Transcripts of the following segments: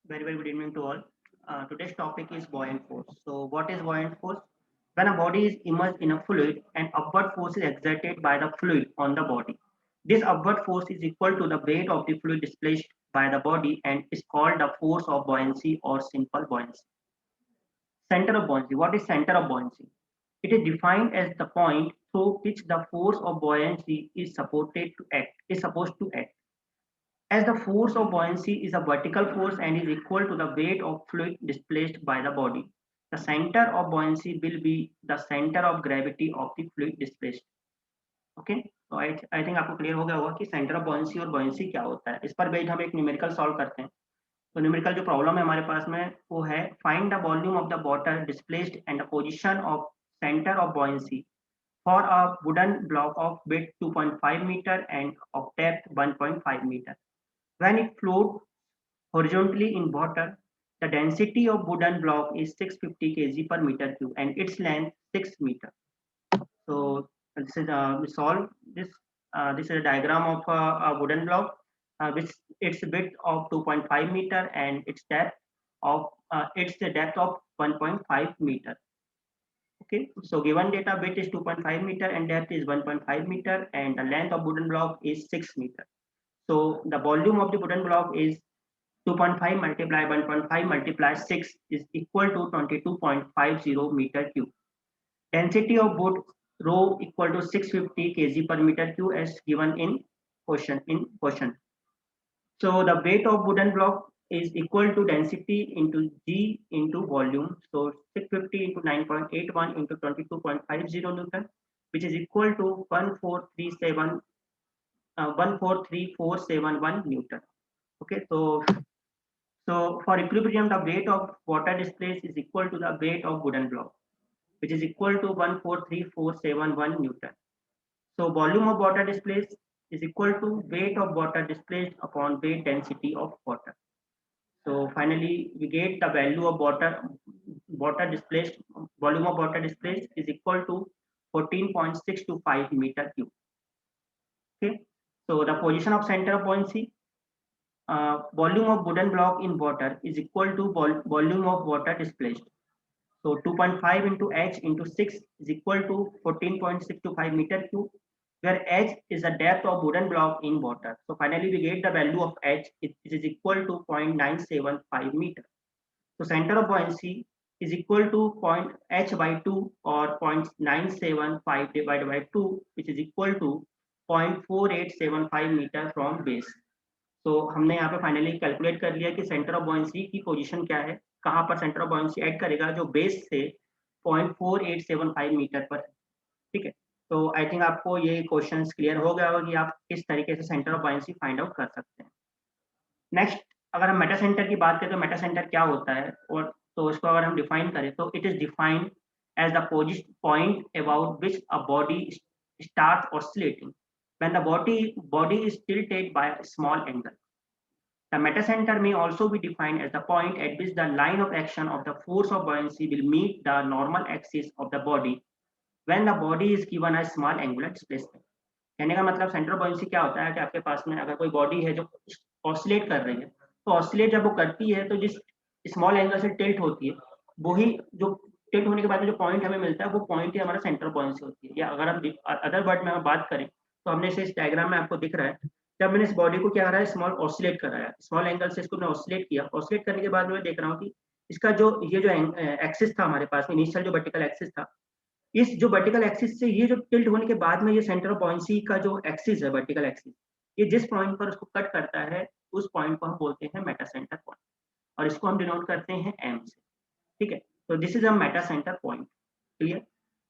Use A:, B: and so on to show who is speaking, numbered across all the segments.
A: Very good evening to all. Today's topic is buoyant force. So, what is buoyant force? When a body is immersed in a fluid, an upward force is exerted by the fluid on the body. This upward force is equal to the weight of the fluid displaced by the body and is called the force of buoyancy or simple buoyancy. Center of buoyancy. What is center of buoyancy? It is defined as the point through which the force of buoyancy is supposed to act. As the force of buoyancy is a vertical force and is equal to the weight of fluid displaced by the body, the center of buoyancy will be the center of gravity of the fluid displaced. Okay, तो I think आपको clear हो गया होगा कि centre of buoyancy और buoyancy क्या होता है. इस पर बेस्ड हम एक न्यूमेरिकल सॉल्व करते हैं. तो न्यूमेरिकल जो प्रॉब्लम है हमारे पास में वो है find the volume of the water displaced and the position of centre of buoyancy for a wooden block of width 2.5 meter and of depth 1.5 meter. When it floats horizontally in water, the density of wooden block is 650 kg per meter cube and its length 6 meter. So this is we solve this. This is a diagram of a wooden block, which its width of 2.5 meter and its depth of 1.5 meter. Okay, so given data width is 2.5 meter and depth is 1.5 meter and the length of wooden block is 6 meter. So the volume of the wooden block is 2.5 multiply 1.5 multiply 6 is equal to 22.50 meter cube. Density of wood rho equal to 650 kg per meter cube as given in question. So the weight of wooden block is equal to density into G into volume. So 650 into 9.81 into 22.50 Newton, which is equal to 143,471 Newton. Okay, so for equilibrium, the weight of water displaced is equal to the weight of wooden block, which is equal to 143,471 Newton. So volume of water displaced is equal to weight of water displaced upon weight density of water. So finally, we get the value of water displaced, volume of water displaced is equal to 14.625 meter cube. Okay, so the position of center of buoyancy, volume of wooden block in water is equal to volume of water displaced. So 2.5 into h into 6 is equal to 14.625 meter cube, where h is the depth of wooden block in water. So finally, we get the value of h, it is equal to 0.975 meter. So center of buoyancy is equal to point h by 2 or 0.975 divided by 2, which is equal to 0.4875 meter from base. तो हमने यहाँ पे finally calculate कर लिया कि centre of buoyancy की position क्या है, कहाँ पर सेंटर ऑफ buoyancy ऐड करेगा, जो बेस से 0.4875 मीटर पर है. ठीक है, तो आई थिंक आपको ये क्वेश्चंस क्लियर हो गया होगा कि आप किस तरीके से centre of buoyancy find out कर सकते हैं. नेक्स्ट, अगर हम मेटा सेंटर की बात करें तो मेटा सेंटर क्या होता है, और तो इसको अगर हम डिफाइन करें तो it is defined as the point about which a body start oscillating when the body is tilted by a small angle. The metacenter may also be defined as the point at which the line of action of the force of buoyancy will meet the normal axis of the body when the body is given a small angular displacement. कहने का मतलब centre of buoyancy क्या होता है कि आपके पास में अगर कोई बॉडी है जो ऑसिलेट कर रही है, तो ऑसिलेट जब वो करती है तो जिस स्मॉल एंगल से टिल्ट होती है, वही जो टिल्ट होने के बाद में जो पॉइंट हमें मिलता है वो पॉइंट ही हमारा सेंटर ऑफ buoyancy होती है. या अगर हम अदर वर्ड में हम बात करें तो हमने इस डायग्राम में आपको दिख रहा है, जब मैंने इस बॉडी को क्या करा है, स्मॉल ऑसिलेट कराया, स्मॉल एंगल से इसको मैंने ऑसिलेट किया. ऑसिलेट करने के बाद मैं देख रहा हूँ कि इसका जो ये जो एक्सिस था हमारे पास में, इनिशियल जो वर्टिकल एक्सिस था, इस जो वर्टिकल एक्सिस से ये जो टिल्ट होने के बाद में ये सेंटर ऑफ buoyancy का जो एक्सिस है, वर्टिकल एक्सिस, ये जिस पॉइंट पर उसको कट करता है उस पॉइंट को हम बोलते हैं मेटा सेंटर पॉइंट, और इसको हम डिनोट करते हैं एम से. ठीक है, तो this is a Meta centre point. Clear?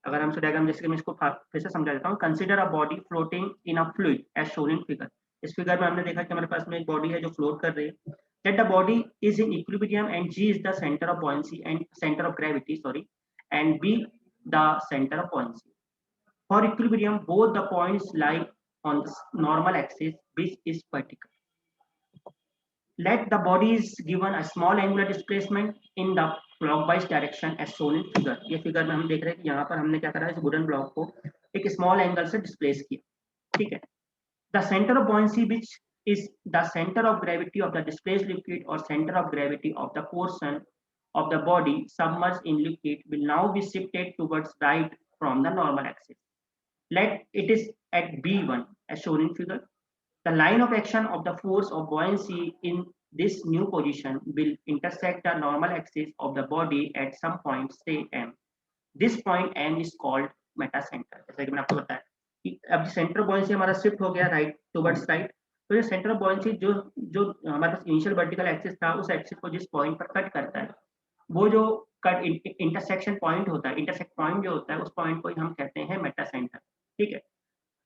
A: अगर हम डायग्राम जैसे कि मैं इसको फिर से समझा देता हूँ. Consider a body floating in a fluid as shown in figure. इस फिगर में हमने देखा कि हमारे पास में एक बॉडी है जो फ्लोट कर रही है. That the body is in equilibrium and G is the centre of buoyancy and centre of gravity, sorry, and B the centre of buoyancy. For equilibrium, both the points lie on the normal axis, which is vertical. Let the body is given a small angular displacement in the clockwise direction as shown in figure. ये figure में हम देख रहे हैं कि यहाँ पर हमने क्या करा है, इस वुडन ब्लॉक को एक स्मॉल एंगल से डिस्प्लेस किया. ठीक है, the center of buoyancy which is the center of gravity of the displaced liquid or center of gravity of the portion of the body submerged in liquid will now be shifted towards right from the normal axis. Let it is at B1 as shown in figure. The line of action of the force of buoyancy in this new position will intersect the normal axis of the body at some point, say M. This point M is called Meta centre. जैसा कि मैंने आपको बताया कि अब centre buoyancy हमारा shift हो गया राइट टुवर्ड्स राइट, तो ये सेंटर ऑफ बॉयंसी जो जो हमारे पास इनिशियल वर्टिकल एक्सिस था उस एक्सिस को जिस पॉइंट पर कट करता है वो जो कट इंटरसेक्शन पॉइंट होता है, इंटरसेक्ट पॉइंट जो होता है उस पॉइंट को हम कहते हैं मेटा सेंटर. ठीक है,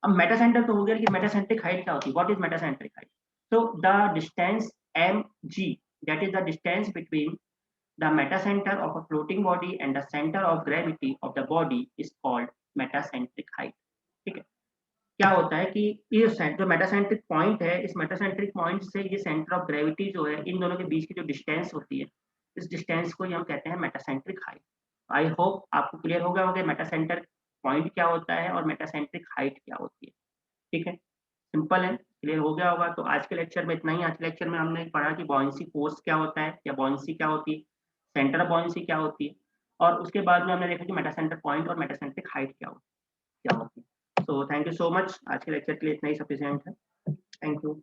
A: अब मेटा सेंटर तो हो गया, लेकिन मेटासेंट्रिक हाइट क्या होती है? What is metacentric height? So the distance mg, that is the distance between the metacenter of a floating body and the center of gravity of the body is called metacentric height. ठीक है, क्या होता है कि ये जो metacentric point है, इस मेटासेंट्रिक पॉइंट से ये सेंटर ऑफ ग्रेविटी जो है इन दोनों के बीच की जो डिस्टेंस होती है, इस डिस्टेंस को हम कहते हैं मेटासेंट्रिक हाइट. आई होप आपको क्लियर हो गया होगा मेटासेंटर पॉइंट क्या होता है और मेटासेंट्रिक हाइट क्या होती है. ठीक है, सिंपल है, क्लियर हो गया होगा. तो आज के लेक्चर में इतना ही. आज के लेक्चर में हमने पढ़ा कि बॉयंसी फोर्स क्या होता है या बॉयंसी क्या होती है, सेंटर ऑफ बॉयंसी क्या होती है, और उसके बाद में हमने देखा कि मेटासेंटर पॉइंट और मेटासेंट्रिक हाइट क्या होती है. So thank you so much. आज के लेक्चर के लिए इतना ही सफिशिएंट है. Thank you.